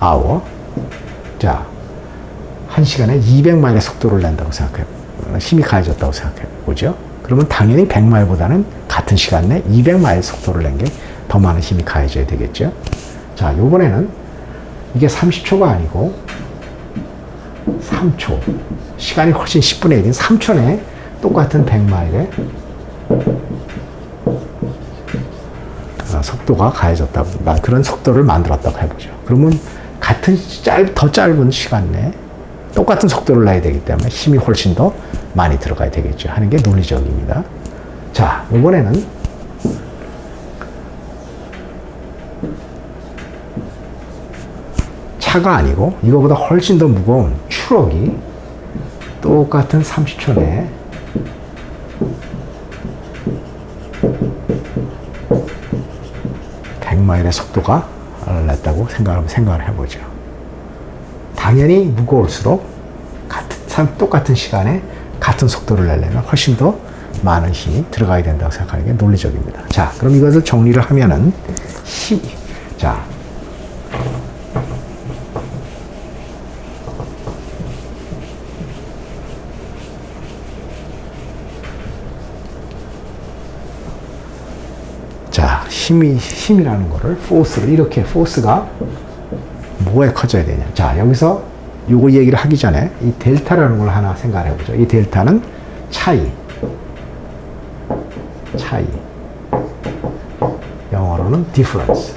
hour. 자, 1시간에 200마일의 속도를 낸다고 생각해. 힘이 가해졌다고 생각해 보죠. 그러면 당연히 100마일보다는 같은 시간 내 200마일 속도를 낸 게 더 많은 힘이 가해져야 되겠죠. 자, 요번에는 이게 30초가 아니고 3초. 시간이 훨씬 10분의 1인 3초 내에 똑같은 100마일의 속도가 가해졌다고, 그런 속도를 만들었다고 해보죠. 그러면 같은 더 짧은 시간 내에 똑같은 속도를 내야 되기 때문에 힘이 훨씬 더 많이 들어가야 되겠죠. 하는 게 논리적입니다. 자, 이번에는 차가 아니고 이거보다 훨씬 더 무거운 트럭이 똑같은 30초 내에 마일의 속도가 냈다고 생각을 해보죠. 당연히 무거울수록 똑같은 시간에 같은 속도를 내려면 훨씬 더 많은 힘이 들어가야 된다고 생각하는 게 논리적입니다. 자, 그럼 이것을 정리를 하면은 자, 힘이라는 거를, 포스를, 이렇게, 포스가 뭐에 커져야 되냐. 자, 여기서 요거 얘기를 하기 전에 이 델타라는 걸 하나 생각을 해보죠. 이 델타는 차이. 영어로는 difference.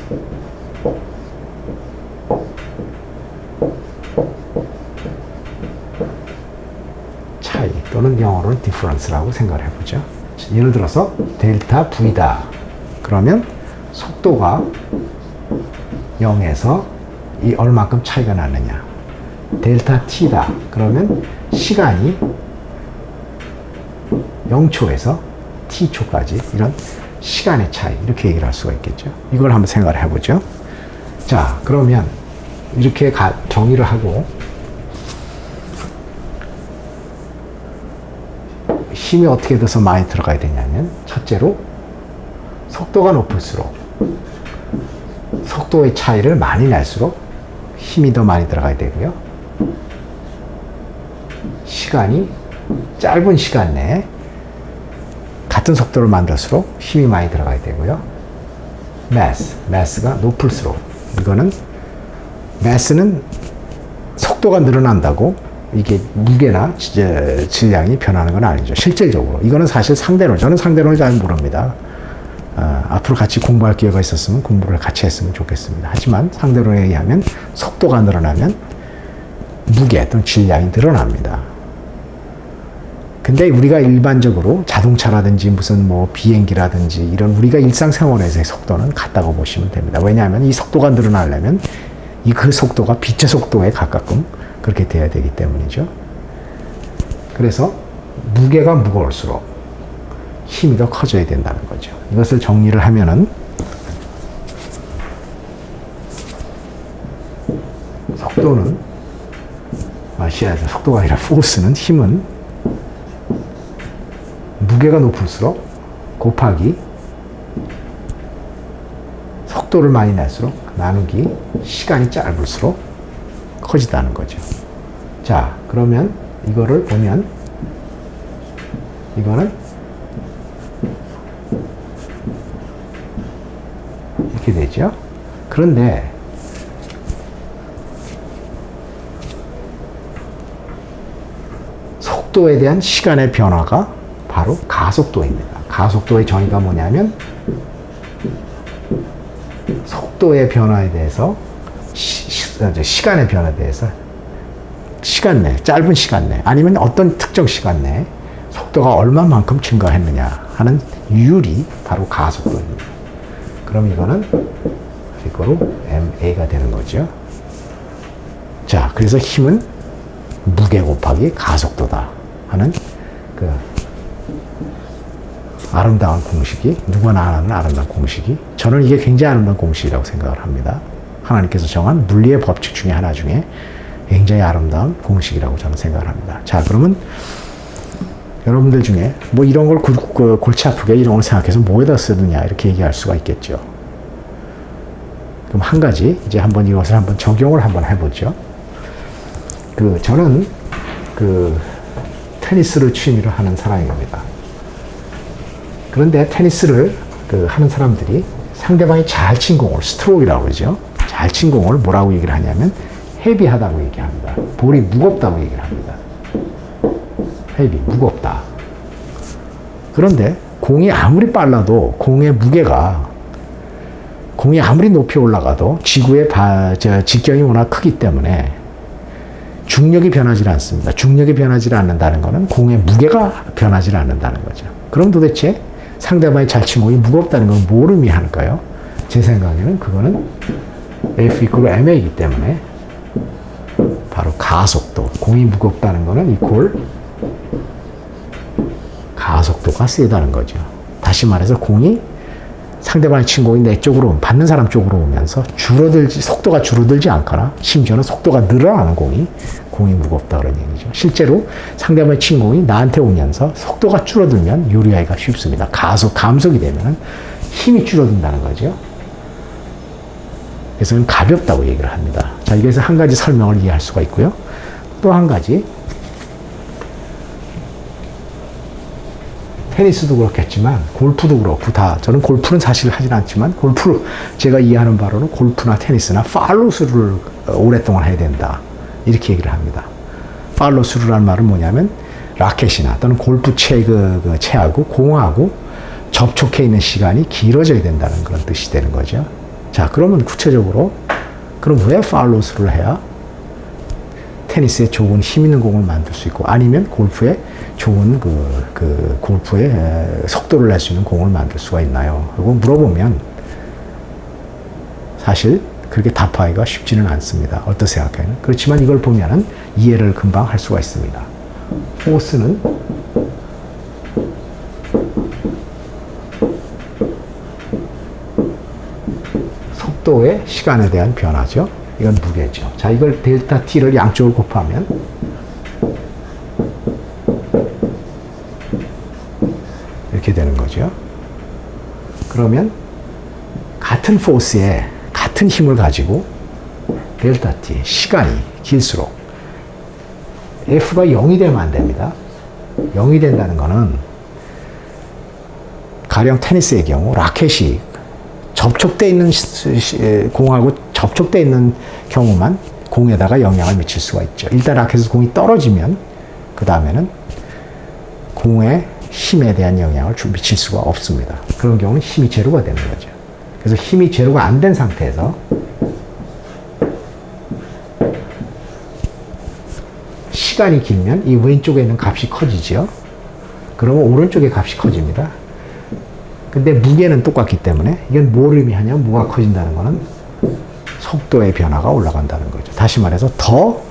차이 또는 영어로는 difference라고 생각을 해보죠. 예를 들어서 델타 V다. 그러면 속도가 0에서 이 얼마큼 차이가 나느냐. 델타 T다. 그러면 시간이 0초에서 T초까지 이런 시간의 차이, 이렇게 얘기를 할 수가 있겠죠. 이걸 한번 생각을 해보죠. 자, 그러면 이렇게 정의를 하고 힘이 어떻게 돼서 많이 들어가야 되냐면, 첫째로 속도가 높을수록, 속도의 차이를 많이 낼수록 힘이 더 많이 들어가야 되고요. 시간이 짧은 시간 내에 같은 속도를 만들수록 힘이 많이 들어가야 되고요. mass가 높을수록, 이거는 mass는 속도가 늘어난다고 이게 무게나 질량이 변하는 건 아니죠. 실질적으로 이거는 사실 상대론, 저는 상대론을 잘 모릅니다. 앞으로 같이 공부할 기회가 있었으면 공부를 같이 했으면 좋겠습니다. 하지만 상대론에 의하면 속도가 늘어나면 무게 또는 질량이 늘어납니다. 근데 우리가 일반적으로 자동차라든지 무슨 뭐 비행기라든지 이런 우리가 일상생활에서의 속도는 같다고 보시면 됩니다. 왜냐하면 이 속도가 늘어나려면 그 속도가 빛의 속도에 가깝끔 그렇게 돼야 되기 때문이죠. 그래서 무게가 무거울수록 힘이 더 커져야 된다는 거죠. 이것을 정리를 하면은 속도는 속도가 아니라 포스는, 힘은 무게가 높을수록 곱하기 속도를 많이 낼수록 나누기 시간이 짧을수록 커지다는 거죠. 자, 그러면 이거를 보면 이거는 이렇게 되죠. 그런데 속도에 대한 시간의 변화가 바로 가속도입니다. 가속도의 정의가 뭐냐면 속도의 변화에 대해서 시간의 변화에 대해서 시간 내, 짧은 시간 내, 아니면 어떤 특정 시간 내에 속도가 얼마만큼 증가했느냐 하는 율이 바로 가속도입니다. 그럼 이거는 이거로 ma가 되는 거죠. 자, 그래서 힘은 무게 곱하기 가속도다 하는 그 아름다운 공식이, 누구나 아는 아름다운 공식이, 저는 이게 굉장히 아름다운 공식이라고 생각을 합니다. 하나님께서 정한 물리의 법칙 중에 하나 중에 굉장히 아름다운 공식이라고 저는 생각을 합니다. 자, 그러면 여러분들 중에 뭐 이런 걸 골치 아프게 이런 걸 생각해서 뭐에다 쓰느냐 이렇게 얘기할 수가 있겠죠. 그럼 한 가지 이제 한번 이것을 한번 적용을 한번 해보죠. 저는 테니스를 취미로 하는 사람입니다. 그런데 테니스를 하는 사람들이 상대방이 잘 친 공을 스트로크라고 그러죠. 잘 친 공을 뭐라고 얘기를 하냐면 헤비하다고 얘기합니다. 볼이 무겁다고 얘기를 합니다. 헤비, 무겁다. 그런데 공이 아무리 빨라도 공의 무게가 공이 아무리 높이 올라가도 지구의 직경이 워낙 크기 때문에 중력이 변하지 않습니다. 중력이 변하지 않는다는 것은 공의 무게가 변하지 않는다는 거죠. 그럼 도대체 상대방이 잘 친 공이 무겁다는 건 뭘 의미할까요? 제 생각에는 그거는 F 이퀄 ma이기 때문에 바로 가속도, 공이 무겁다는 것은 이퀄 가속도가 세다는 거죠. 다시 말해서 공이 상대방이 친 공이 내 쪽으로 받는 사람 쪽으로 오면서 속도가 줄어들지 않거나 심지어는 속도가 늘어나는 공이 무겁다 그런 얘기죠. 실제로 상대방이 친 공이 나한테 오면서 속도가 줄어들면 요리하기가 쉽습니다. 감속이 되면 힘이 줄어든다는 거죠. 그래서 가볍다고 얘기를 합니다. 자, 여기서 한 가지 설명을 이해할 수가 있고요. 또 한 가지, 테니스도 그렇겠지만 골프도 그렇고 저는 골프는 사실 하진 않지만 제가 이해하는 바로는 골프나 테니스나 팔로스루를 오랫동안 해야 된다 이렇게 얘기를 합니다. 팔로스루라는 말은 뭐냐면 라켓이나 또는 골프 채하고 공하고 접촉해 있는 시간이 길어져야 된다는 그런 뜻이 되는 거죠. 자, 그러면 구체적으로 그럼 왜 팔로스루를 해야 테니스에 좋은 힘 있는 공을 만들 수 있고 아니면 골프에 좋은 골프의 속도를 낼 수 있는 공을 만들 수가 있나요? 그리고 물어보면 사실 그렇게 답하기가 쉽지는 않습니다. 어떠세요? 생각해요? 그렇지만 이걸 보면은 이해를 금방 할 수가 있습니다. 포스는 속도의 시간에 대한 변화죠. 이건 무게죠. 자, 이걸 델타 T를 양쪽을 곱하면 이렇게 되는 거죠. 그러면 같은 포스에 같은 힘을 가지고 델타 T, 시간이 길수록 F가 0이 되면 안 됩니다. 0이 된다는 거는 가령 테니스의 경우 라켓이 접촉되어 있는 공하고 접촉되어 있는 경우만 공에다가 영향을 미칠 수가 있죠. 일단 라켓에서 공이 떨어지면 그 다음에는 공의 힘에 대한 영향을 미칠 수가 없습니다. 그런 경우는 힘이 제로가 되는 거죠. 그래서 힘이 제로가 안 된 상태에서 시간이 길면 이 왼쪽에 있는 값이 커지죠. 그러면 오른쪽의 값이 커집니다. 근데 무게는 똑같기 때문에 이건 뭘 의미하냐면 뭐가 커진다는 거는 속도의 변화가 올라간다는 거죠. 다시 말해서 더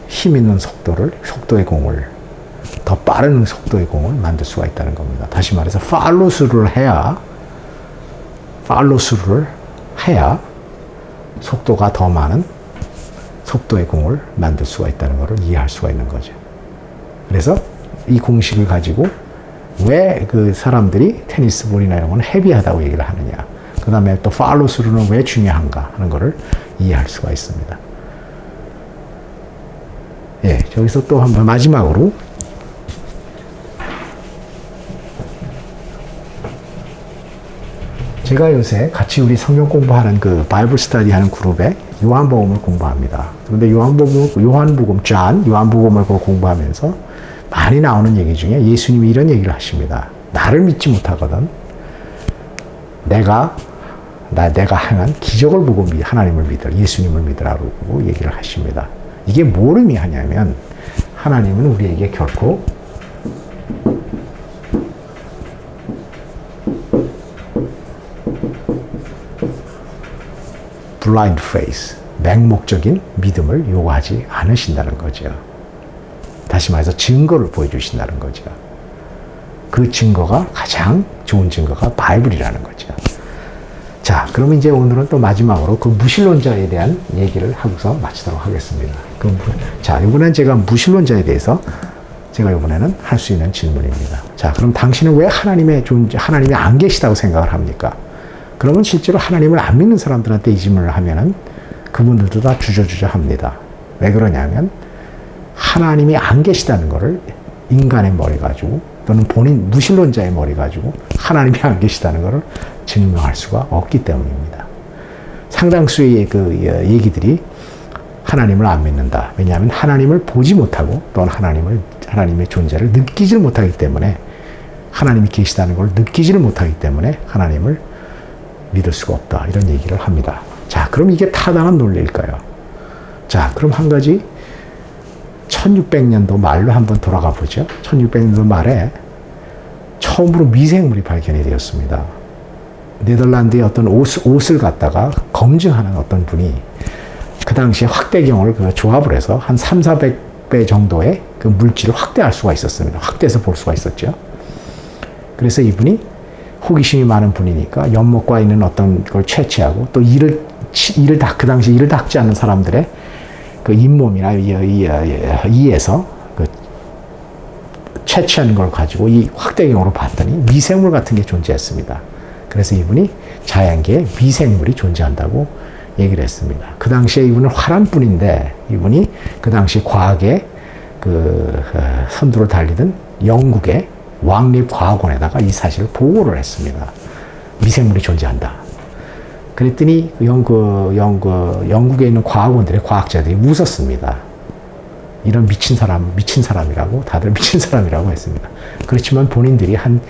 힘 있는 속도의 공을 더 빠른 속도의 공을 만들 수가 있다는 겁니다. 다시 말해서 팔로스루를 해야 속도가 더 많은 속도의 공을 만들 수가 있다는 것을 이해할 수가 있는 거죠. 그래서 이 공식을 가지고 왜 그 사람들이 테니스 볼이나 이런 건 헤비하다고 얘기를 하느냐. 그 다음에 또 팔로스루는 왜 중요한가 하는 것을 이해할 수가 있습니다. 예, 저기서 또 한번 마지막으로 제가 요새 같이 우리 성경 공부하는 그 바이블 스터디 하는 그룹에 요한복음을 공부합니다. 그런데 요한복음을 공부하면서 많이 나오는 얘기 중에 예수님이 이런 얘기를 하십니다. 나를 믿지 못하거든 내가 행한 기적을 보고 하나님을 믿으라, 예수님을 믿으라고 얘기를 하십니다. 이게 뭘 의미하냐면 하나님은 우리에게 결코 blind faith, 맹목적인 믿음을 요구하지 않으신다는 거죠. 다시 말해서 증거를 보여주신다는 거죠. 그 증거가 가장 좋은 증거가 바이블이라는 거죠. 자, 그러면 이제 오늘은 또 마지막으로 그 무신론자에 대한 얘기를 하고서 마치도록 하겠습니다. 자, 이번엔 제가 무신론자에 대해서 제가 이번에는 할 수 있는 질문입니다. 자, 그럼 당신은 왜 하나님이 안 계시다고 생각을 합니까? 그러면 실제로 하나님을 안 믿는 사람들한테 이 질문을 하면은 그분들도 다 주저주저 합니다. 왜 그러냐면 하나님이 안 계시다는 것을 인간의 머리 가지고 또는 본인 무신론자의 머리 가지고 하나님이 안 계시다는 것을 증명할 수가 없기 때문입니다. 상당수의 그 얘기들이 하나님을 안 믿는다. 왜냐하면 하나님을 보지 못하고 또는 하나님의 존재를 느끼지를 못하기 때문에 하나님이 계시다는 걸 느끼지를 못하기 때문에 하나님을 믿을 수가 없다. 이런 얘기를 합니다. 자, 그럼 이게 타당한 논리일까요? 자, 그럼 한 가지 1600년도 말로 한번 돌아가 보죠. 1600년도 말에 처음으로 미생물이 발견이 되었습니다. 네덜란드의 어떤 옷을 갖다가 검증하는 어떤 분이 그 당시에 확대경을 조합을 해서 한 300~400배 정도의 그 물질을 확대할 수가 있었습니다. 확대해서 볼 수가 있었죠. 그래서 이분이 호기심이 많은 분이니까 연못가에 있는 어떤 걸 채취하고 또 그 당시 이를 닦지 않는 사람들의 그 잇몸이나 이에서 그 채취하는 걸 가지고 이 확대경으로 봤더니 미생물 같은 게 존재했습니다. 그래서 이분이 자연계에 미생물이 존재한다고 얘기를 했습니다. 그 당시에 이분은 화랑뿐인데 이분이 그 당시 과학의 그 선두를 달리던 영국의 왕립과학원에다가 이 사실을 보고를 했습니다. 미생물이 존재한다. 그랬더니 영국에 있는 과학원들의 과학자들이 웃었습니다. 이런 미친 사람이라고 다들 미친 사람이라고 했습니다. 그렇지만 본인들이 한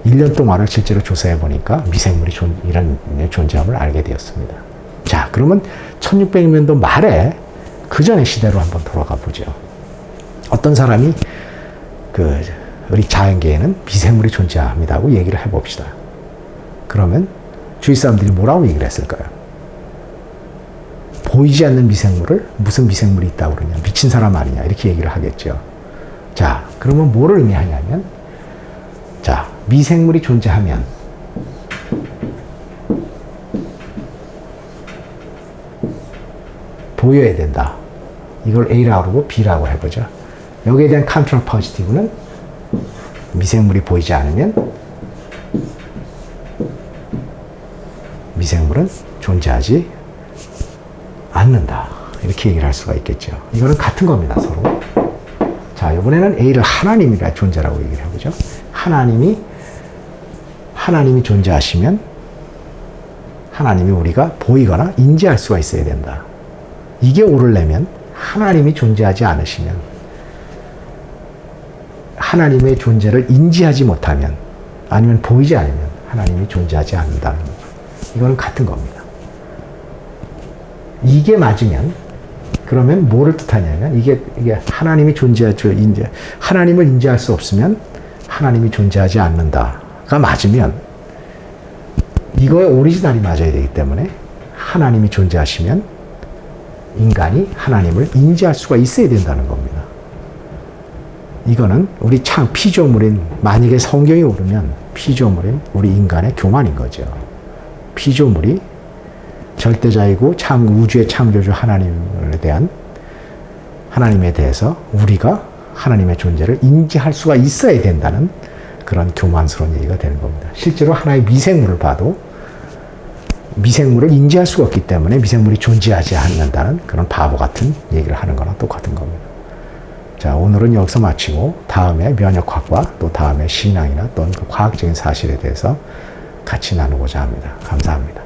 1년 동안을 실제로 조사해 보니까 미생물이 이런 존재함을 알게 되었습니다. 자, 그러면 1600년도 말에 그 전의 시대로 한번 돌아가 보죠. 어떤 사람이 우리 자연계에는 미생물이 존재합니다고 얘기를 해봅시다. 그러면 주위 사람들이 뭐라고 얘기를 했을까요? 보이지 않는 미생물을 무슨 미생물이 있다고 그러냐, 미친 사람 아니냐, 이렇게 얘기를 하겠죠. 자, 그러면 뭐를 의미하냐면, 자, 미생물이 존재하면 보여야 된다. 이걸 A라고 그러고 B라고 해보죠. 여기에 대한 컨트롤 포지티브는 미생물이 보이지 않으면 미생물은 존재하지 않는다. 이렇게 얘기를 할 수가 있겠죠. 이거는 같은 겁니다, 서로. 자, 이번에는 A를 하나님이라 존재라고 얘기를 해보죠. 하나님이 존재하시면 하나님이 우리가 보이거나 인지할 수가 있어야 된다. 이게 옳으려면 하나님이 존재하지 않으시면 하나님의 존재를 인지하지 못하면 아니면 보이지 않으면 하나님이 존재하지 않는다는 거죠. 이거는 같은 겁니다. 이게 맞으면 그러면 뭐를 뜻하냐면 이게 하나님이 하나님을 인지할 수 없으면 하나님이 존재하지 않는다가 맞으면 이거의 오리지널이 맞아야 되기 때문에 하나님이 존재하시면 인간이 하나님을 인지할 수가 있어야 된다는 겁니다. 이거는 우리 피조물인, 만약에 성경이 오르면 피조물인 우리 인간의 교만인 거죠. 피조물이 절대자이고 우주의 창조주 하나님에 대해서 우리가 하나님의 존재를 인지할 수가 있어야 된다는 그런 교만스러운 얘기가 되는 겁니다. 실제로 하나의 미생물을 봐도 미생물을 인지할 수가 없기 때문에 미생물이 존재하지 않는다는 그런 바보 같은 얘기를 하는 거랑 똑같은 겁니다. 자, 오늘은 여기서 마치고 다음에 면역학과 또 다음에 신앙이나 또는 그 과학적인 사실에 대해서 같이 나누고자 합니다. 감사합니다.